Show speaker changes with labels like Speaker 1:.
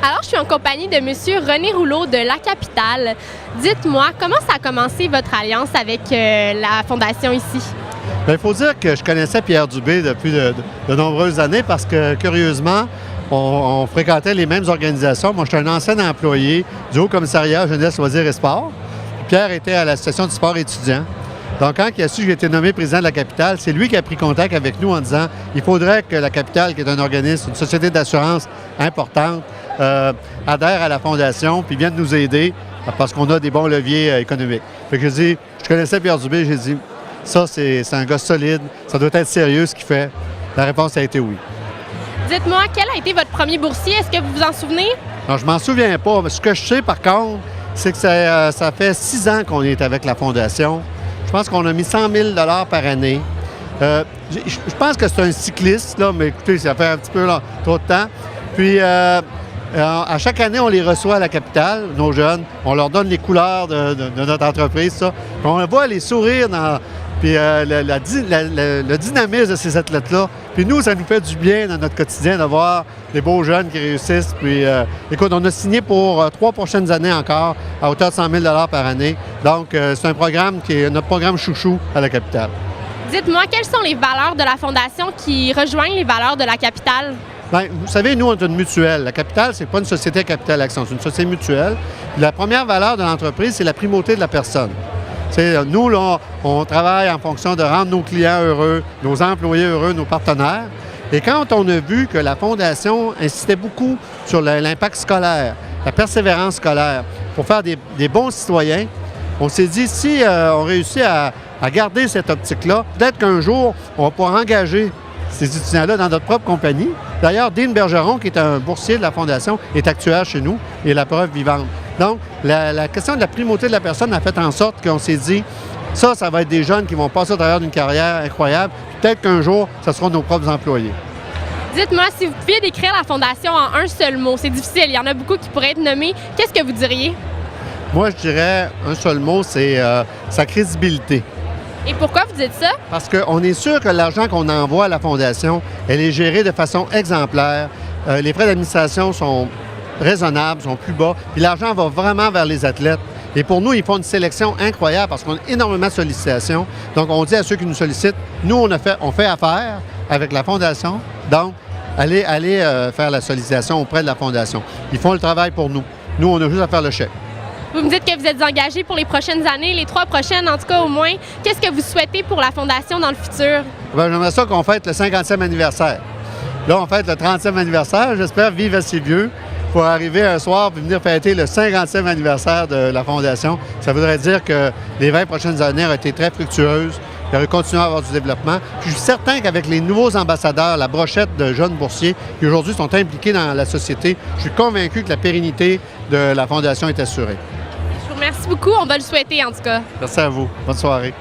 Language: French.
Speaker 1: Alors, je suis en compagnie de Monsieur René Rouleau de La Capitale. Dites-moi, comment ça a commencé votre alliance avec la Fondation ici?
Speaker 2: Bien, il faut dire que je connaissais Pierre Dubé depuis de nombreuses années parce que, curieusement, on fréquentait les mêmes organisations. Moi, j'étais un ancien employé du Haut-Commissariat Jeunesse, Loisirs et Sport. Pierre était à l'Association du sport étudiant. Donc, quand il a su que j'ai été nommé président de la Capitale, c'est lui qui a pris contact avec nous en disant il faudrait que la Capitale, qui est un organisme, une société d'assurance importante, adhère à la Fondation puis vienne nous aider parce qu'on a des bons leviers économiques. Fait que j'ai dit, je connaissais Pierre Dubé, j'ai dit ça, c'est un gars solide, ça doit être sérieux ce qu'il fait. La réponse a été oui.
Speaker 1: Dites-moi, quel a été votre premier boursier? Est-ce que vous vous en souvenez?
Speaker 2: Non, je m'en souviens pas. Ce que je sais, par contre, c'est que ça fait 6 ans qu'on est avec la Fondation. Je pense qu'on a mis 100 000 par année. Je pense que c'est un cycliste, là, mais écoutez, ça fait un petit peu trop de temps. Puis, à chaque année, on les reçoit à la Capitale, nos jeunes. On leur donne les couleurs de notre entreprise, ça. Puis on voit les sourires puis le dynamisme de ces athlètes-là. Puis nous, ça nous fait du bien dans notre quotidien de voir des beaux jeunes qui réussissent. Puis écoute, on a signé pour 3 prochaines années encore à hauteur de 100 000 par année. Donc, c'est un programme qui est notre programme chouchou à la Capitale.
Speaker 1: Dites-moi, quelles sont les valeurs de la Fondation qui rejoignent les valeurs de la Capitale?
Speaker 2: Bien, vous savez, nous, on est une mutuelle. La Capitale, c'est pas une société Capital Action, c'est une société mutuelle. Puis la première valeur de l'entreprise, c'est la primauté de la personne. T'sais, nous, là, on travaille en fonction de rendre nos clients heureux, nos employés heureux, nos partenaires. Et quand on a vu que la Fondation insistait beaucoup sur l'impact scolaire, la persévérance scolaire, pour faire des bons citoyens, on s'est dit, si on réussit à garder cette optique-là, peut-être qu'un jour, on va pouvoir engager ces étudiants-là dans notre propre compagnie. D'ailleurs, Dean Bergeron, qui est un boursier de la Fondation, est actuaire chez nous et la preuve vivante. Donc, la question de la primauté de la personne a fait en sorte qu'on s'est dit, ça va être des jeunes qui vont passer au travers d'une carrière incroyable. Peut-être qu'un jour, ce seront nos propres employés.
Speaker 1: Dites-moi, si vous pouviez décrire la Fondation en un seul mot, c'est difficile, il y en a beaucoup qui pourraient être nommés, qu'est-ce que vous diriez?
Speaker 2: Moi, je dirais un seul mot, c'est sa crédibilité.
Speaker 1: Et pourquoi vous dites ça?
Speaker 2: Parce qu'on est sûr que l'argent qu'on envoie à la Fondation, elle est gérée de façon exemplaire. Les frais d'administration sont raisonnables, sont plus bas, puis l'argent va vraiment vers les athlètes. Et pour nous, ils font une sélection incroyable parce qu'on a énormément de sollicitations. Donc, on dit à ceux qui nous sollicitent, nous, on fait affaire avec la Fondation. Donc, allez faire la sollicitation auprès de la Fondation. Ils font le travail pour nous. Nous, on a juste à faire le chèque.
Speaker 1: Vous me dites que vous êtes engagé pour les prochaines années, les 3 prochaines en tout cas au moins. Qu'est-ce que vous souhaitez pour la Fondation dans le futur?
Speaker 2: Bien, j'aimerais ça qu'on fête le 50e anniversaire. Là, on fête le 30e anniversaire. J'espère vivre assez vieux pour arriver un soir et venir fêter le 50e anniversaire de la Fondation. Ça voudrait dire que les 20 prochaines années ont été très fructueuses. Il va continuer à avoir du développement. Puis je suis certain qu'avec les nouveaux ambassadeurs, la brochette de jeunes boursiers qui aujourd'hui sont impliqués dans la société, je suis convaincu que la pérennité de la Fondation est assurée.
Speaker 1: Je vous remercie beaucoup. On va le souhaiter en tout cas.
Speaker 2: Merci à vous. Bonne soirée.